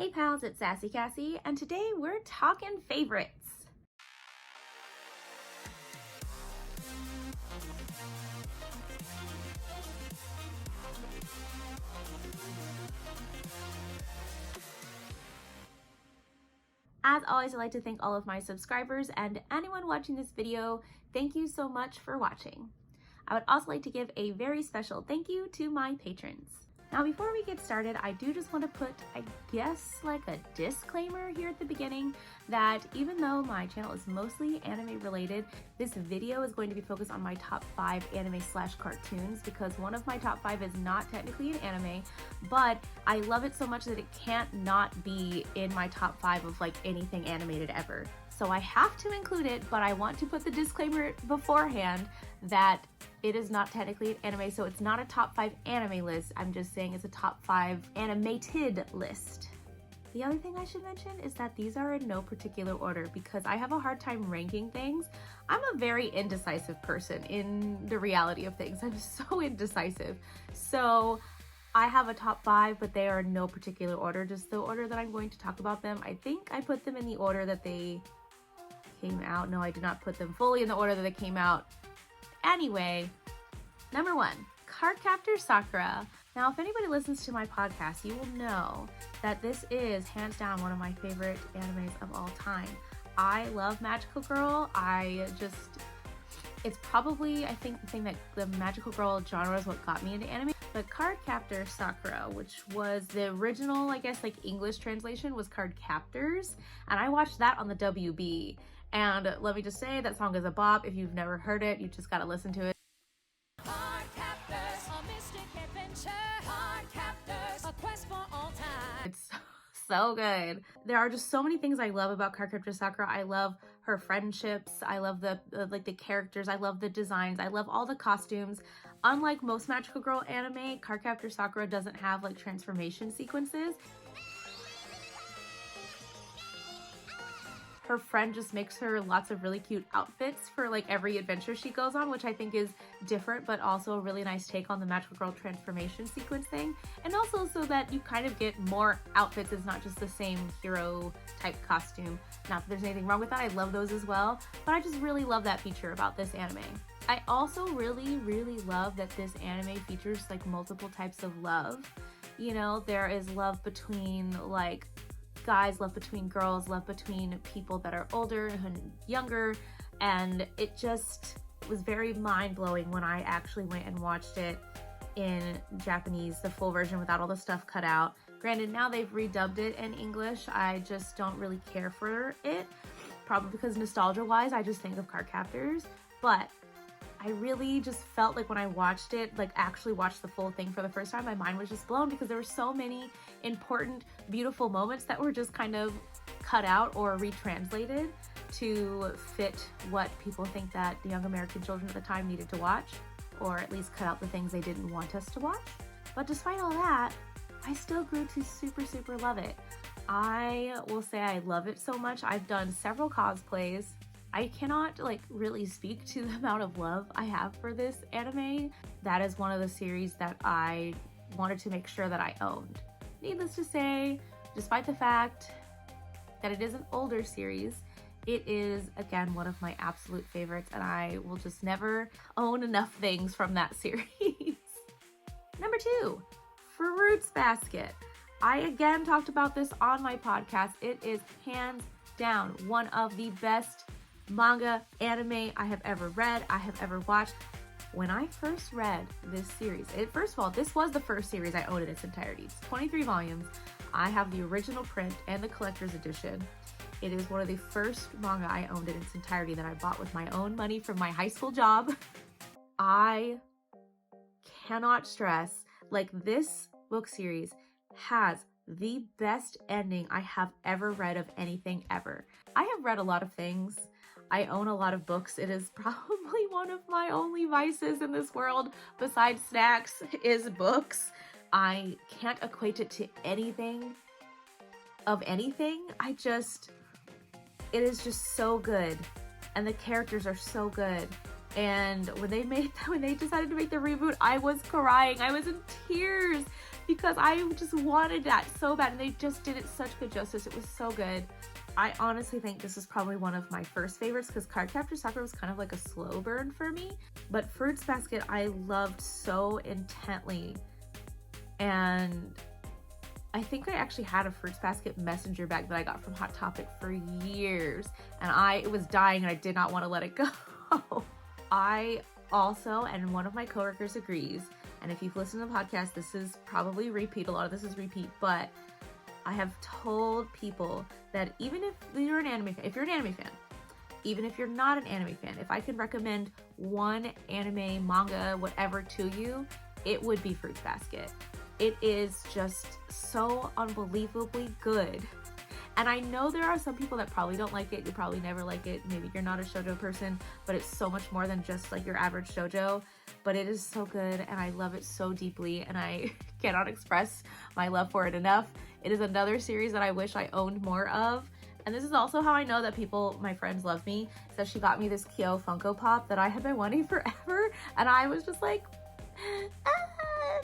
Hey pals, it's Sassy Kassie, and today we're talking favorites. As always, I'd like to thank all of my subscribers and anyone watching this video. Thank you so much for watching. I would also like to give a very special thank you to my patrons. Now, before we get started, I do just want to put, I guess, like a disclaimer here at the beginning that even though my channel is mostly anime related, this video is going to be focused on my top 5 anime/cartoons because one of my top 5 is not technically an anime, but I love it so much that it can't not be in my top 5 of like anything animated ever. So I have to include it, but I want to put the disclaimer beforehand that it is not technically an anime, so it's not a top 5 anime list. I'm just saying it's a top 5 animated list. The other thing I should mention is that these are in no particular order because I have a hard time ranking things. I'm a very indecisive person in the reality of things. I'm so indecisive. So I have a top 5, but they are in no particular order, just the order that I'm going to talk about them. I think I put them in the order that they came out. No, I did not put them fully in the order that they came out. Anyway, number 1, Cardcaptor Sakura. Now, if anybody listens to my podcast, you will know that this is hands down one of my favorite animes of all time. I love Magical Girl. It's probably, I think, the thing that the Magical Girl genre is what got me into anime. But Cardcaptor Sakura, which was the original, I guess, like English translation was Cardcaptors, and I watched that on the WB. And let me just say, that song is a bop. If you've never heard it, you just gotta listen to it. Cardcaptors, a mystic adventure. Cardcaptors, a quest for all time. It's so good. There are just so many things I love about Cardcaptor Sakura. I love her friendships. I love the characters. I love the designs. I love all the costumes. Unlike most Magical Girl anime, Cardcaptor Sakura doesn't have like transformation sequences. Her friend just makes her lots of really cute outfits for like every adventure she goes on, which I think is different, but also a really nice take on the Magical Girl transformation sequence thing. And also so that you kind of get more outfits. It's not just the same hero type costume. Not that there's anything wrong with that. I love those as well, but I just really love that feature about this anime. I also really, really love that this anime features like multiple types of love. You know, there is love between like guys, love between girls, love between people that are older and younger, and it just was very mind-blowing when I actually went and watched it in Japanese, the full version without all the stuff cut out. Granted, now they've redubbed it in English. I just don't really care for it, probably because nostalgia-wise, I just think of Cardcaptors, but I really just felt like when I watched it, like actually watched the full thing for the first time, my mind was just blown because there were so many important, beautiful moments that were just kind of cut out or retranslated to fit what people think that the young American children at the time needed to watch, or at least cut out the things they didn't want us to watch. But despite all that, I still grew to super, super love it. I will say I love it so much. I've done several cosplays. I cannot like really speak to the amount of love I have for this anime. That is one of the series that I wanted to make sure that I owned. Needless to say, despite the fact that it is an older series, it is, again, one of my absolute favorites, and I will just never own enough things from that series. Number 2, Fruits Basket. I again talked about this on my podcast. It is hands down one of the best manga anime I have ever read, I have ever watched. When I first read this series, first of all, this was the first series I owned in its entirety. It's 23 volumes. I have the original print and the collector's edition. It is one of the first manga I owned in its entirety that I bought with my own money from my high school job. I cannot stress, like, this book series has the best ending I have ever read of anything ever. I have read a lot of things. I own a lot of books. It is probably one of my only vices in this world besides snacks is books. I can't equate it to anything of anything. It is just so good. And the characters are so good. And when they decided to make the reboot, I was crying. I was in tears because I just wanted that so bad, and they just did it such good justice. It was so good. I honestly think this is probably one of my first favorites because Cardcaptor Sakura was kind of like a slow burn for me. But Fruits Basket I loved so intently. And I think I actually had a Fruits Basket messenger bag that I got from Hot Topic for years. And it was dying and I did not want to let it go. I also, and one of my coworkers agrees, and if you've listened to the podcast, this is probably repeat. A lot of this is repeat, but I have told people that even if you're an anime fan, even if you're not an anime fan, if I could recommend one anime, manga, whatever to you, it would be Fruits Basket. It is just so unbelievably good. And I know there are some people that probably don't like it. You probably never like it. Maybe you're not a shoujo person, but it's so much more than just like your average shoujo. But it is so good and I love it so deeply and I cannot express my love for it enough. It is another series that I wish I owned more of. And this is also how I know that my friends love me, is that she got me this Kyo Funko Pop that I had been wanting forever. And I was just like,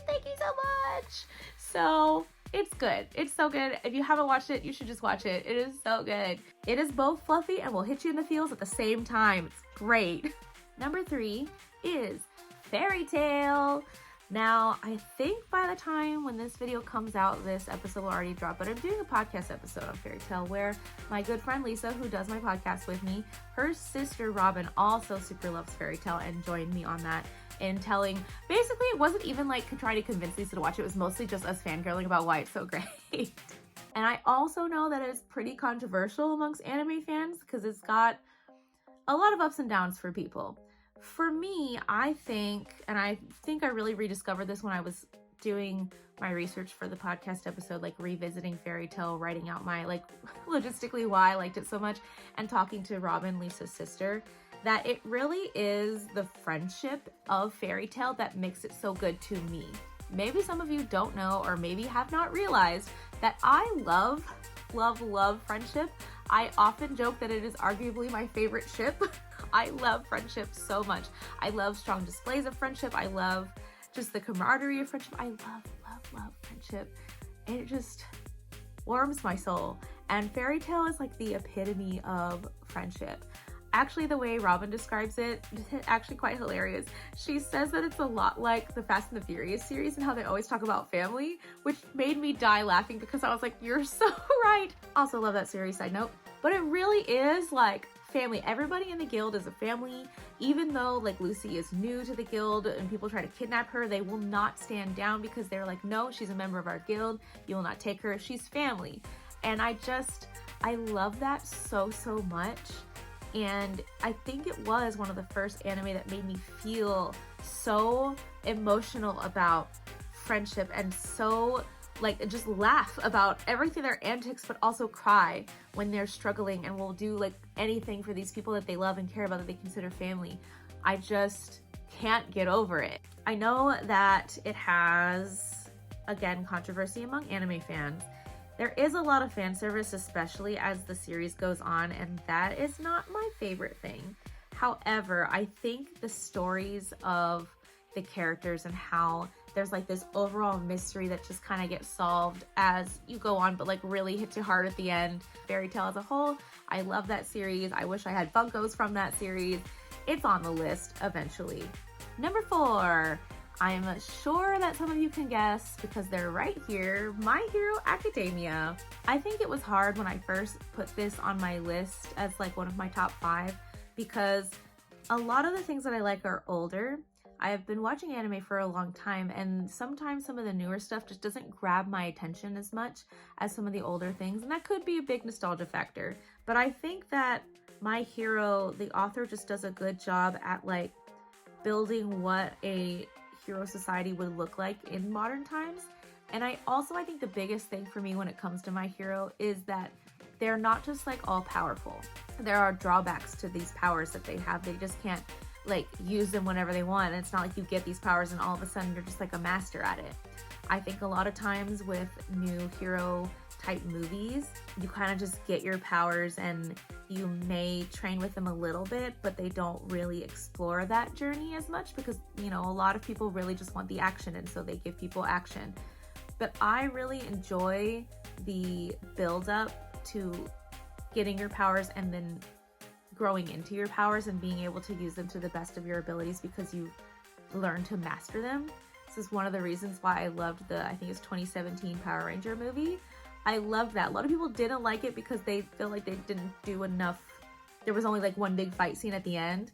thank you so much. So it's good. It's so good. If you haven't watched it, you should just watch it. It is so good. It is both fluffy and will hit you in the feels at the same time. It's great. Number 3 is Fairy Tail. Now, I think by the time when this video comes out, this episode will already drop, but I'm doing a podcast episode on Fairy Tail where my good friend Lisa, who does my podcast with me, her sister Robin also super loves Fairy Tail and joined me on that in telling, basically it wasn't even like trying to convince Lisa to watch it, it was mostly just us fangirling about why it's so great. And I also know that it's pretty controversial amongst anime fans because it's got a lot of ups and downs for people. For me, I think I really rediscovered this when I was doing my research for the podcast episode, like revisiting Fairy Tail, writing out my like logistically why I liked it so much, and talking to Robin, Lisa's sister, that it really is the friendship of Fairy Tail that makes it so good to me. Maybe some of you don't know or maybe have not realized that I love friendship. I often joke that it is arguably my favorite ship. I love friendship so much. I love strong displays of friendship. I love just the camaraderie of friendship. I love friendship. And it just warms my soul. And Fairy Tail is like the epitome of friendship. Actually, the way Robin describes it is actually quite hilarious. She says that it's a lot like the Fast and the Furious series and how they always talk about family, which made me die laughing because I was like, you're so right. Also love that series, side note. But it really is like family. Everybody in the guild is a family. Even though like Lucy is new to the guild and people try to kidnap her, they will not stand down because they're like, no, she's a member of our guild. You will not take her. She's family. And I love that so much. And I think it was one of the first anime that made me feel so emotional about friendship and so like just laugh about everything, their antics, but also cry when they're struggling and will do like anything for these people that they love and care about, that they consider family. I just can't get over it. I know that it has, again, controversy among anime fans. There is a lot of fan service, especially as the series goes on, and that is not my favorite thing. However, I think the stories of the characters and how there's like this overall mystery that just kind of gets solved as you go on, but like really hits you hard at the end. Fairy Tail as a whole, I love that series. I wish I had Funkos from that series. It's on the list eventually. Number 4. I'm sure that some of you can guess because they're right here, My Hero Academia. I think it was hard when I first put this on my list as like one of my top 5 because a lot of the things that I like are older. I have been watching anime for a long time and sometimes some of the newer stuff just doesn't grab my attention as much as some of the older things, and that could be a big nostalgia factor. But I think that My Hero, the author just does a good job at like building what a hero society would look like in modern times. And I think the biggest thing for me when it comes to My Hero is that they're not just like all powerful. There are drawbacks to these powers that they have. They just can't like use them whenever they want. And it's not like you get these powers and all of a sudden you're just like a master at it. I think a lot of times with new hero type movies, you kind of just get your powers and you may train with them a little bit, but they don't really explore that journey as much because, you know, a lot of people really just want the action and so they give people action. but I really enjoy the build up to getting your powers and then growing into your powers and being able to use them to the best of your abilities because you learn to master them. This is one of the reasons why I loved the, I think it's 2017 Power Ranger movie. I loved that. A lot of people didn't like it because they feel like they didn't do enough. There was only like one big fight scene at the end.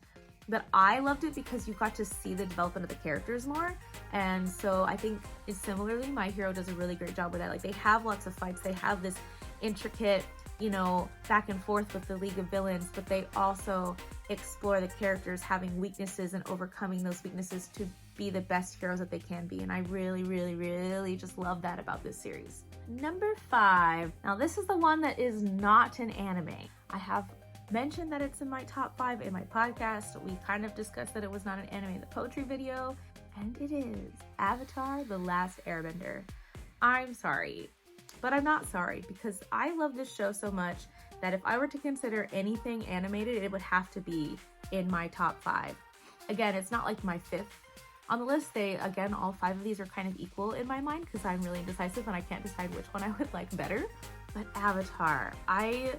But I loved it because you got to see the development of the characters more. And so I think it's similarly, My Hero does a really great job with that. Like, they have lots of fights. They have this intricate, you know, back and forth with the League of Villains, but they also explore the characters having weaknesses and overcoming those weaknesses to be the best heroes that they can be. And I really, really, really just love that about this series. Number 5. Now this is the one that is not an anime. I have mentioned that it's in my top 5 in my podcast. We kind of discussed that it was not an anime in the poetry video, and it is Avatar: The Last Airbender. I'm sorry, but I'm not sorry because I love this show so much that if I were to consider anything animated, it would have to be in my top 5. Again, it's not like my 5th on the list. Again, all 5 of these are kind of equal in my mind because I'm really indecisive and I can't decide which one I would like better. But Avatar, I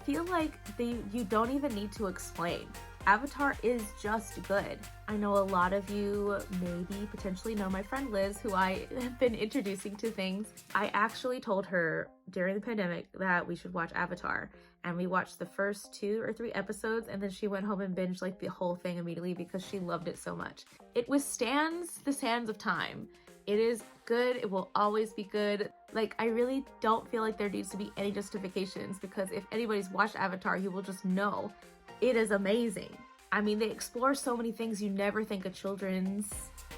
feel like you don't even need to explain. Avatar is just good. I know a lot of you maybe potentially know my friend Liz, who I have been introducing to things. I actually told her during the pandemic that we should watch Avatar, and we watched the first 2 or 3 episodes, and then she went home and binged like the whole thing immediately because she loved it so much. It withstands the sands of time. It is good. It will always be good. Like, I really don't feel like there needs to be any justifications because if anybody's watched Avatar, you will just know it is amazing. I mean, they explore so many things you never think a children's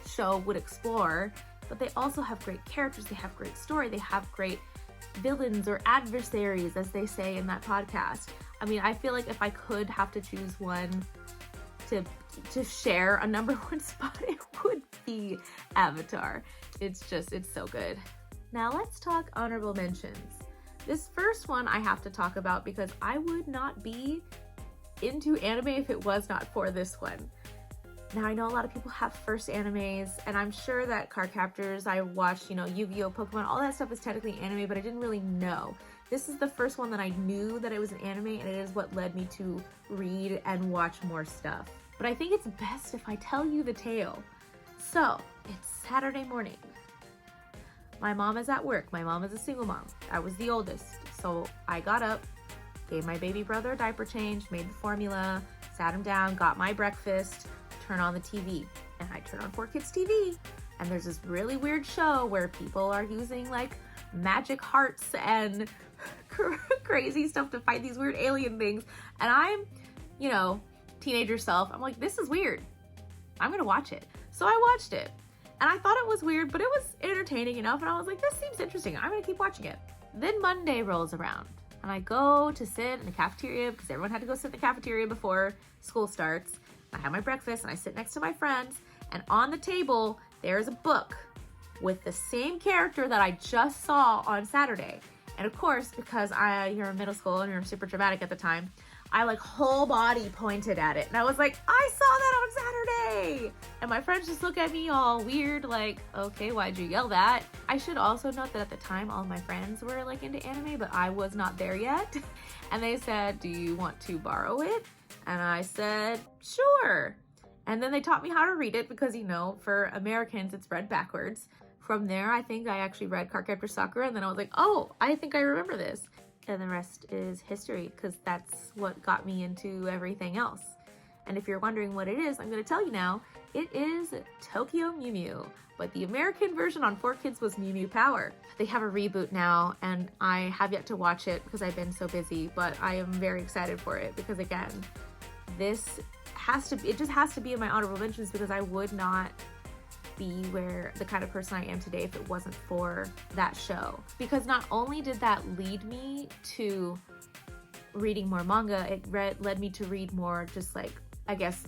show would explore, but they also have great characters. They have great story. They have great villains or adversaries, as they say in that podcast. I mean, I feel like if I could have to choose one to share a number 1 spot, it would be Avatar. It's so good. Now let's talk honorable mentions. This first one I have to talk about because I would not be into anime if it was not for this one. Now I know a lot of people have first animes, and I'm sure that Cardcaptors I watched, you know, Yu-Gi-Oh, Pokemon, all that stuff is technically anime, but I didn't really know. This is the first one that I knew that it was an anime, and it is what led me to read and watch more stuff. But I think it's best if I tell you the tale. So, it's Saturday morning. My mom is at work. My mom is a single mom. I was the oldest. So I got up, gave my baby brother a diaper change, made the formula, sat him down, got my breakfast, turn on the TV. And I turn on 4Kids TV. And there's this really weird show where people are using like magic hearts and crazy stuff to fight these weird alien things. And I'm, you know, teenager self, I'm like, this is weird. I'm gonna watch it. So I watched it. And I thought it was weird, but it was entertaining enough. And I was like, this seems interesting. I'm gonna keep watching it. Then Monday rolls around and I go to sit in the cafeteria because everyone had to go sit in the cafeteria before school starts. I have my breakfast and I sit next to my friends, and on the table, there's a book with the same character that I just saw on Saturday. And of course, because you're in middle school and you're super dramatic at the time, I like whole body pointed at it. And I was like, I saw that on Saturday. And my friends just look at me all weird, like, okay, why'd you yell that? I should also note that at the time, all of my friends were like into anime, but I was not there yet. And they said, do you want to borrow it? And I said, sure. And then they taught me how to read it because, you know, for Americans, it's read backwards. From there, I think I actually read Cardcaptor Sakura, and then I was like, oh, I think I remember this. And the rest is history, because that's what got me into everything else. And if you're wondering what it is, I'm going to tell you now. It is Tokyo Mew Mew, but the American version on 4Kids was Mew Mew Power. They have a reboot now, and I have yet to watch it because I've been so busy, but I am very excited for it because, again, it just has to be in my honorable mentions because I would not be the kind of person I am today if it wasn't for that show. Because not only did that lead me to reading more manga, it led me to read more just like, I guess,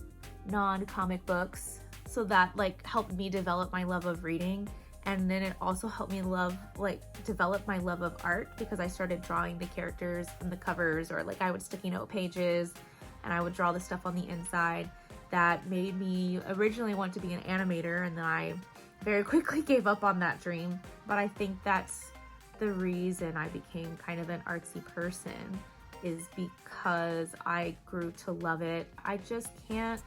non-comic books. So that like helped me develop my love of reading. And then it also helped me develop my love of art because I started drawing the characters from the covers, or like I would sticky note pages and I would draw the stuff on the inside. That made me originally want to be an animator, and then I very quickly gave up on that dream, but I think that's the reason I became kind of an artsy person, is because I grew to love it. I just can't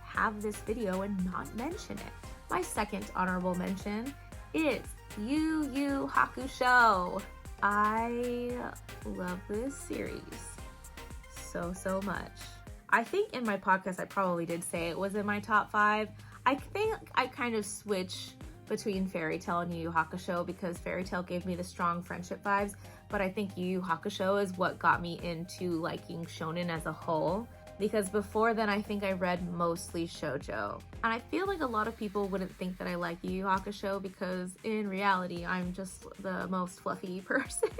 have this video and not mention it. My second honorable mention is Yu Hakusho. I love this series so much. I think in my podcast I probably did say it was in my top 5. I think I kind of switch between Fairy Tail and Yu Hakusho because Fairy Tail gave me the strong friendship vibes, but I think Yu Hakusho is what got me into liking shonen as a whole, because before then I think I read mostly shoujo. And I feel like a lot of people wouldn't think that I like Yu Hakusho because in reality I'm just the most fluffy person.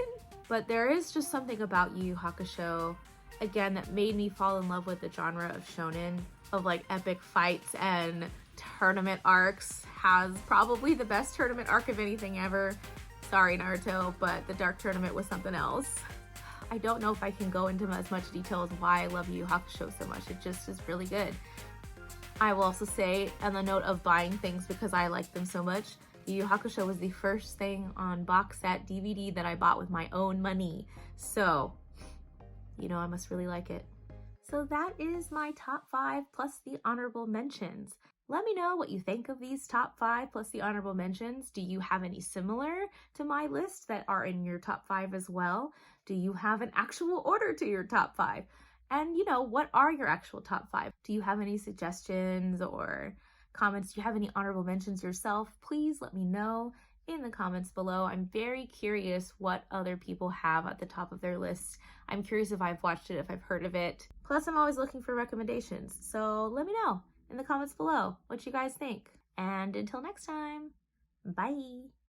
But there is just something about Yu Hakusho, again, that made me fall in love with the genre of shonen, of like epic fights and tournament arcs. Has probably the best tournament arc of anything ever. Sorry Naruto, but the Dark Tournament was something else. I don't know if I can go into as much detail as why I love Yu Hakusho so much. It just is really good. I will also say, on the note of buying things because I like them so much, Yu Hakusho was the first thing on box set DVD that I bought with my own money. So, you know, I must really like it. So that is my top 5 plus the honorable mentions. Let me know what you think of these top 5 plus the honorable mentions. Do you have any similar to my list that are in your top 5 as well? Do you have an actual order to your top 5? And you know, what are your actual top 5? Do you have any suggestions or comments? Do you have any honorable mentions yourself? Please let me know in the comments below. I'm very curious what other people have at the top of their lists. I'm curious if I've watched it, if I've heard of it. Plus, I'm always looking for recommendations. So let me know in the comments below what you guys think. And until next time, bye!